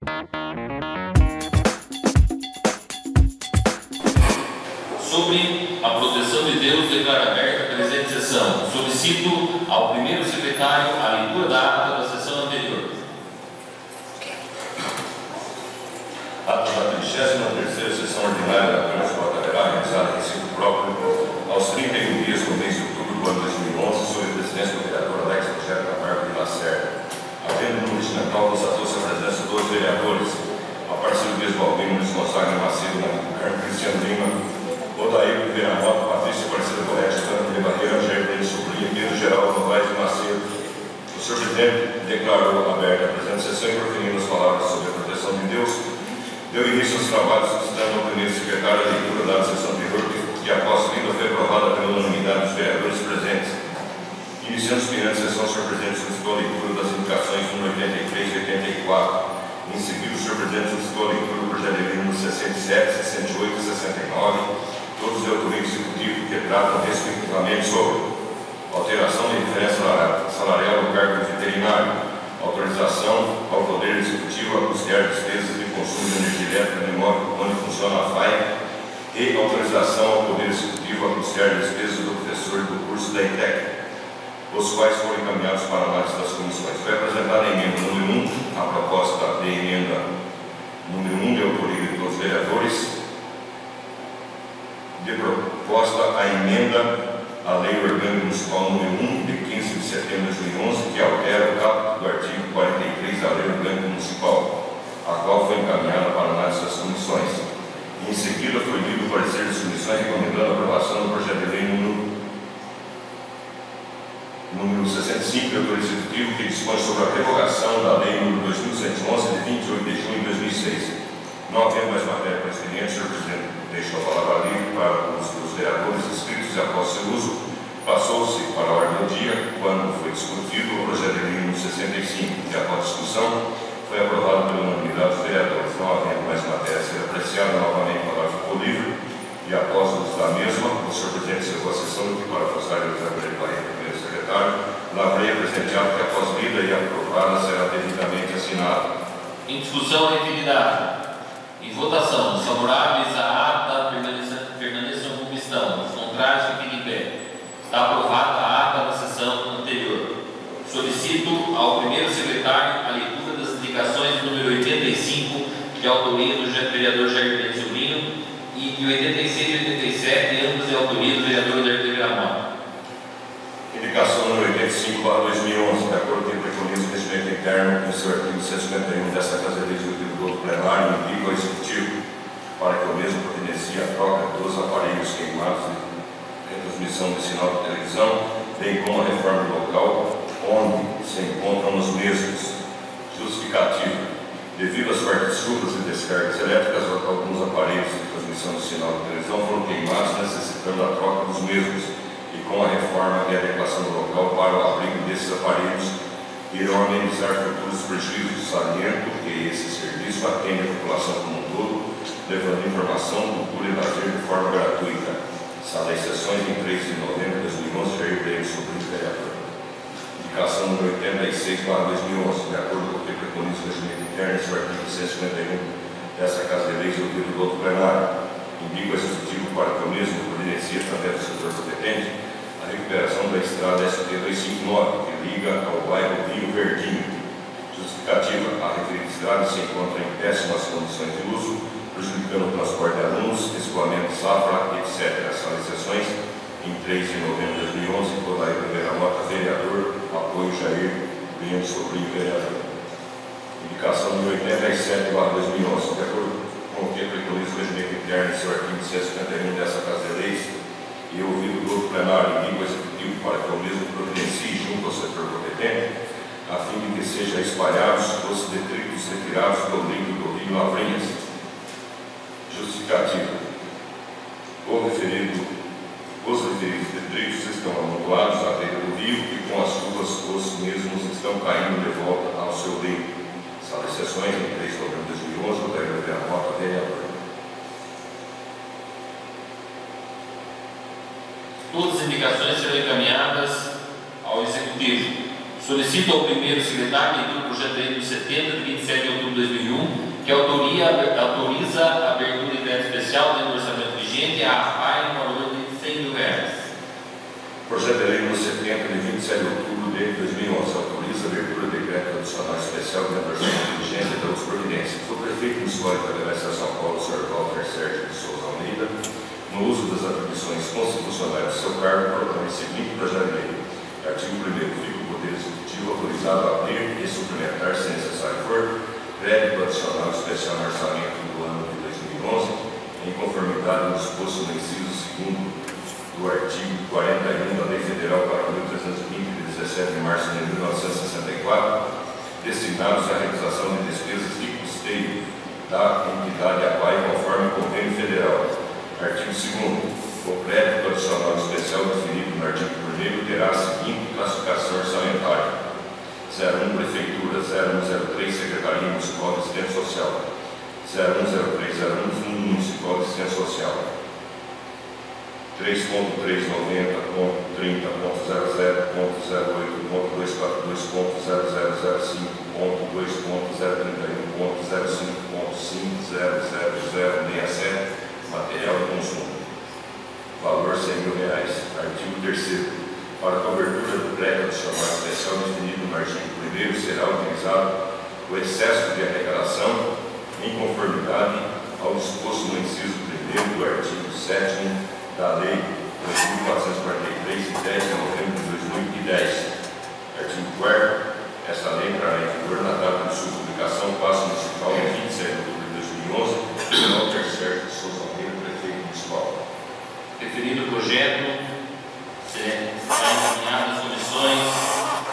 Sobre a proteção de Deus, declaro aberta a presente sessão. Solicito ao primeiro secretário a leitura da ata da sessão anterior. Ata da 33ª sessão ordinária da Câmara Federal, realizada em recinto próprio, aos 31 dias do mês de outubro do ano 2011, sob a presidência do vereador Alex Rogério Camargo de Lacerda. Havendo no instrumental constatou-se a presença dos vereadores, a partir do Luiz Balbino, Luiz Gonçalves Macedo, Carlos Cristiano Lima, Odair Oliveira Mota, Patrícia Aparecida Borete, Ana de Barreira, Jair Breno Sobrinho, Pedro Geraldo Novaes de Macedo. O senhor presidente declarou aberta a presente sessão e, proferindo as palavras sobre a proteção de Deus, deu início aos trabalhos, solicitando ao primeiro secretário a leitura da sessão anterior, que após lida foi aprovada pela unanimidade dos vereadores presentes. Iniciando a seguinte sessão, o senhor presidente solicitou a leitura das indicações número 83 e 84. Em seguida, o senhor presidente solicitou a leitura do projeto de lei número 67, 68 e 69, todos de autoria executiva que tratam respectivamente sobre alteração da diferença salarial do cargo de veterinário, autorização ao Poder Executivo a custear despesas de consumo de energia elétrica no imóvel onde funciona a FAI e autorização ao Poder Executivo a custear despesas do professor do curso da ITEC, os quais foram encaminhados para análise das comissões. Foi apresentada a emenda número 1, a proposta de emenda número 1 de autoria de todos os vereadores, de proposta a emenda à Lei Orgânica Municipal número 1, de 15 de setembro de 2011, que altera o caput do artigo 43 da Lei Orgânica Municipal, a qual foi encaminhada para análise das comissões. Em seguida, foi lido o parecer das comissões recomendando a aprovação do projeto de lei número 65 do Poder Executivo, que dispõe sobre a revogação da Lei número 2111, de 28 de junho de 2006. Não havendo mais matéria para expediente, o senhor presidente deixou a palavra livre para os vereadores inscritos e após seu uso, passou-se para a ordem do dia, quando foi discutido o projeto de lei número 65, que após discussão foi aprovado pela unanimidade dos vereadores. Não havendo mais matéria a ser apreciada, novamente a palavra ficou livre, e após o uso da mesma, o senhor presidente encerrou a sessão que, para postar o exame de primeiro secretário, lavrei a presente ata que, após lida e aprovada, será devidamente assinada. Em discussão, referida. Em votação, os favoráveis à ata permaneçam como estão. Os contrários, fiquem de pé. Está aprovada a ata da sessão anterior. Solicito ao primeiro secretário a leitura das indicações número 85, de autoria do vereador Jair Breno Sobrinho, e de 86 e 87, ambos de autoria do vereador Odair Oliveira Mota. Indicação número 85/2011, de acordo com o preconiza o regimento interno, em seu artigo 151 desta Casa de Legislativa do outro plenário, indica ao Executivo para que o mesmo providencie a troca dos aparelhos queimados de retransmissão de sinal de televisão, bem como a reforma do local onde se encontram os mesmos. Justificativa. Devido às fortes chuvas e descargas elétricas, alguns aparelhos de transmissão de sinal de televisão foram queimados, necessitando a troca dos mesmos, e com a reforma e adequação do local para o abrigo desses aparelhos, irão amenizar futuros prejuízos. Saliento que esse serviço atende a população como um todo, levando informação, cultura e lazer de forma gratuita. Sala de sessões em 3 de novembro de 2011, Jair Breno Sobrinho, vereador. Indicação número 86/2011, de acordo com o que preconiza o regimento interno, seu artigo 151 desta Casa de Leis, ouvido do outro plenário. Indico ao Executivo para que o mesmo providencie, através do setor competente, a recuperação da estrada SP-259, que liga ao bairro Rio Verdinho. Justificativa. A referida estrada se encontra em péssimas condições de uso, prejudicando o transporte de alunos, escoamento de safra, etc. As sessões em 3 de novembro de 2011, Odair Oliveira Mota, vereador, apoio Jair Breno Sobrinho, vereador. Indicação número 87/2011, de acordo com o que preconiza o regimento interno, em seu artigo 151 dessa Casa de Leis, e ouvido do outro plenário, indico ao Executivo para que o mesmo providencie junto ao setor competente, a fim de que sejam espalhados os detritos retirados do leito do Rio Lavrinhas. Justificativa. Os referidos detritos estão amontoados à beira do rio e com as chuvas os mesmos estão caindo de volta ao seu leito. Sala de sessões em 3 de novembro de 2011, Odair Oliveira Mota, vereador. Todas as indicações serão encaminhadas ao Executivo. Solicito ao primeiro secretário a leitura do projeto de lei número 70, de 27 de outubro de 2001, que autoriza a abertura de crédito especial dentro do orçamento vigente à APAI no valor de R$100.000. Projeto de lei número 70, de 27 de outubro de 2011, autoriza a abertura de crédito adicional especial dentro do orçamento vigente e outras providências. O prefeito municipal da Federação de São Paulo, o Sr. Walter Sérgio de Souza Almeida, no uso das atribuições constitucionais do seu cargo, propõe o seguinte projeto de lei. Artigo 1º. Fica o Poder Executivo autorizado a abrir e suplementar, se necessário for, crédito adicional especial no orçamento do ano de 2011, em conformidade ao disposto no inciso 2º do artigo 41 da Lei Federal 4.320, de 17 de março de 1964, destinados à realização de despesas de custeio da entidade APAI conforme o convênio federal. Artigo 2º. O crédito adicional especial definido no artigo 1º terá a seguinte classificação orçamentária: 01 Prefeitura, 0103 Secretaria Municipal de Assistência Social, 010301 Fundo Municipal de Assistência Social, 3.390.008.005.000.005.05.00067, material de consumo. Valor R$100.000. Artigo 3º. Para a cobertura do crédito adicional especial definido no artigo 1º, será utilizado o excesso de arrecadação em conformidade ao disposto no inciso 1º do artigo 7º da Lei 2.443, de 10 de novembro de 2010. Artigo 4º. Esta lei entrará em vigor na data de sua publicação, passo municipal em 27 de outubro de 2011, pelo Walter Sérgio de Souza Almeida, prefeito municipal. Referido o projeto será encaminhado às comissões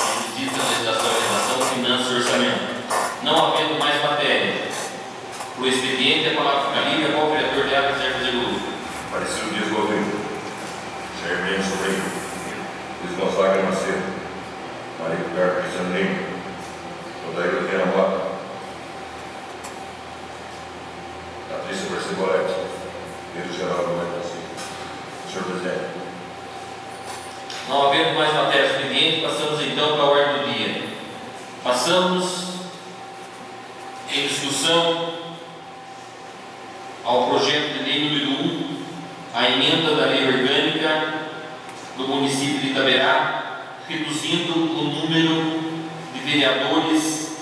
de Justiça, Legislação, Redação, Finanças e Orçamento. Não havendo mais matéria, o expediente, a palavra fica livre. Qual o vereador de área serve de luz? Aparecido Dias Governo, Jair Mendes Sobrinho, Luiz Gonzaga Macedo, Maria do Carmo Cristiano Lima, Odair Oliveira Mota, Patrícia Percebolete, Pedro Geraldo Moreira. Senhor Presidente. Não havendo mais matéria expediente, passamos então para a ordem do dia. Passamos em discussão ao projeto de lei número 1, a emenda da lei orgânica do município de Itaberá, reduzindo o número de vereadores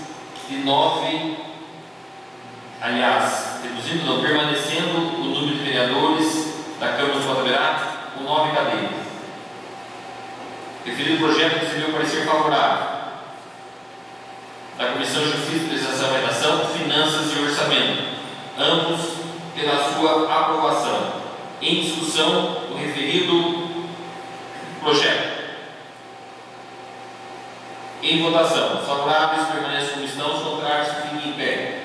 de 9, permanecendo o número de vereadores da Câmara de Itaberá com 9 cadeiras. Referido projeto recebeu parecer favorável da Comissão de Justiça, Legislação e Redação, Finanças e Orçamento, ambos pela sua aprovação. Em discussão, o referido projeto. Em votação, os favoráveis permanecem como estão, os contrários fiquem em pé.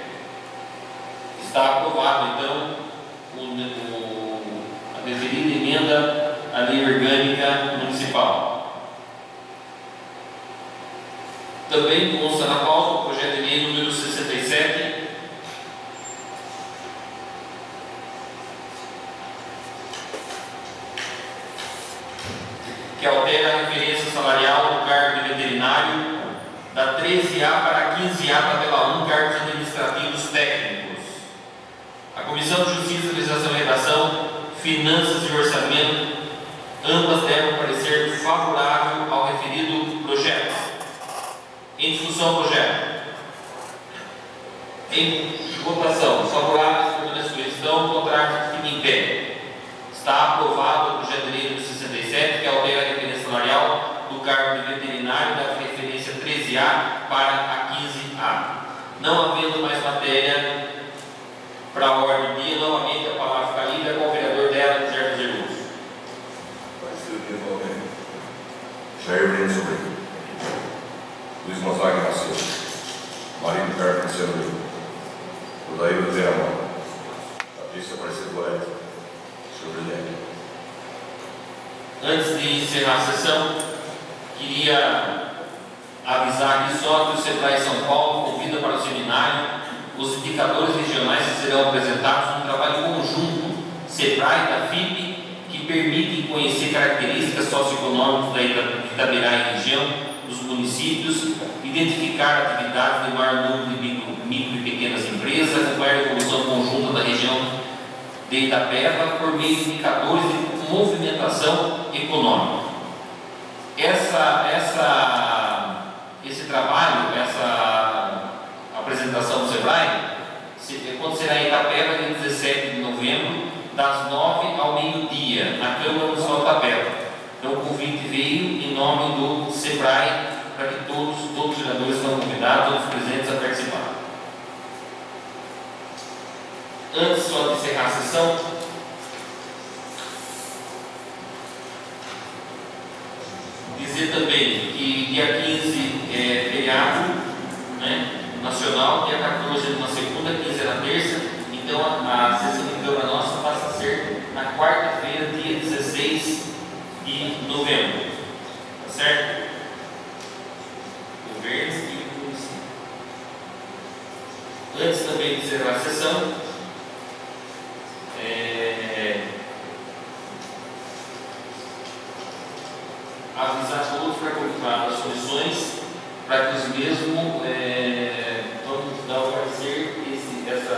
Está aprovado, então, a referida emenda à lei orgânica municipal. Também consta na pauta o projeto de lei número 67, que altera a referência salarial do cargo de veterinário da 13A para 15A, tabela 1, cargos administrativos técnicos. A Comissão de Justiça, Legislação e Redação, Finanças e Orçamento, ambas devem parecer favorável ao referido projeto. Em discussão, o projeto. Em votação, os favoráveis permanecem como estão, contrários fiquem em pé. Está aprovado o projeto de lei número 67, que altera a referência salarial do cargo de veterinário da referência 13A para a 15A. Não havendo mais matéria para a ordem do dia, novamente a palavra fica livre com o vereador dela, José Luz. Jair Mendes Sobrinho, Luiz Gonzaga Macedo, Maria do Carmo Cristiano Lima, Odair Oliveira Mota, Patrícia Percebolete. Senhor Presidente. Antes de encerrar a sessão, queria avisar aqui só que o SEBRAE São Paulo convida para o seminário os indicadores regionais que serão apresentados num trabalho conjunto SEBRAE e da FIP, que permitem conhecer características socioeconômicas da Itaberá e região, dos municípios e identificar atividades de maior número de micro e pequenas empresas, acompanhar a evolução conjunta da região de Itapeva por meio de indicadores de movimentação econômica. Esse trabalho, essa apresentação do SEBRAE, acontecerá em Itapeva, dia 17 de novembro, das 9 ao meio-dia, na Câmara Municipal de Itapeva. Então, o convite veio em nome do SEBRAE, para que todos os vereadores estão convidados, todos os presentes, a participar. Antes só de encerrar a sessão, dizer também que dia 15 é feriado, né, nacional, dia 14 é na segunda, 15 é na terça, então a sessão de Câmara nossa passa a ser na quarta-feira, dia 16 de novembro, tá certo? Governos e município. Antes também de encerrar a sessão, avisar todos para colocar as soluções para que os mesmos vamos dar o parecer essa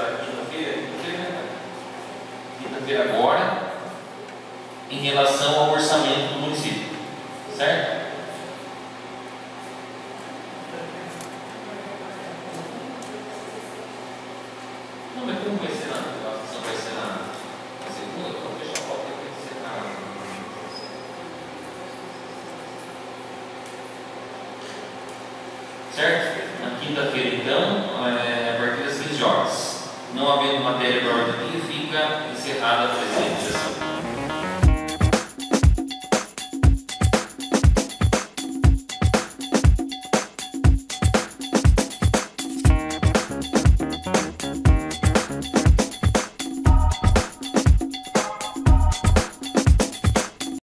quinta-feira agora, em relação ao orçamento do município, certo? Não, mas como vai ser a sessão vai ser na segunda, então deixa a pauta que ser certo? Na quinta-feira, então, a partir das 15 horas. Não havendo matéria para ordem do dia, fica encerrada a presente sessão.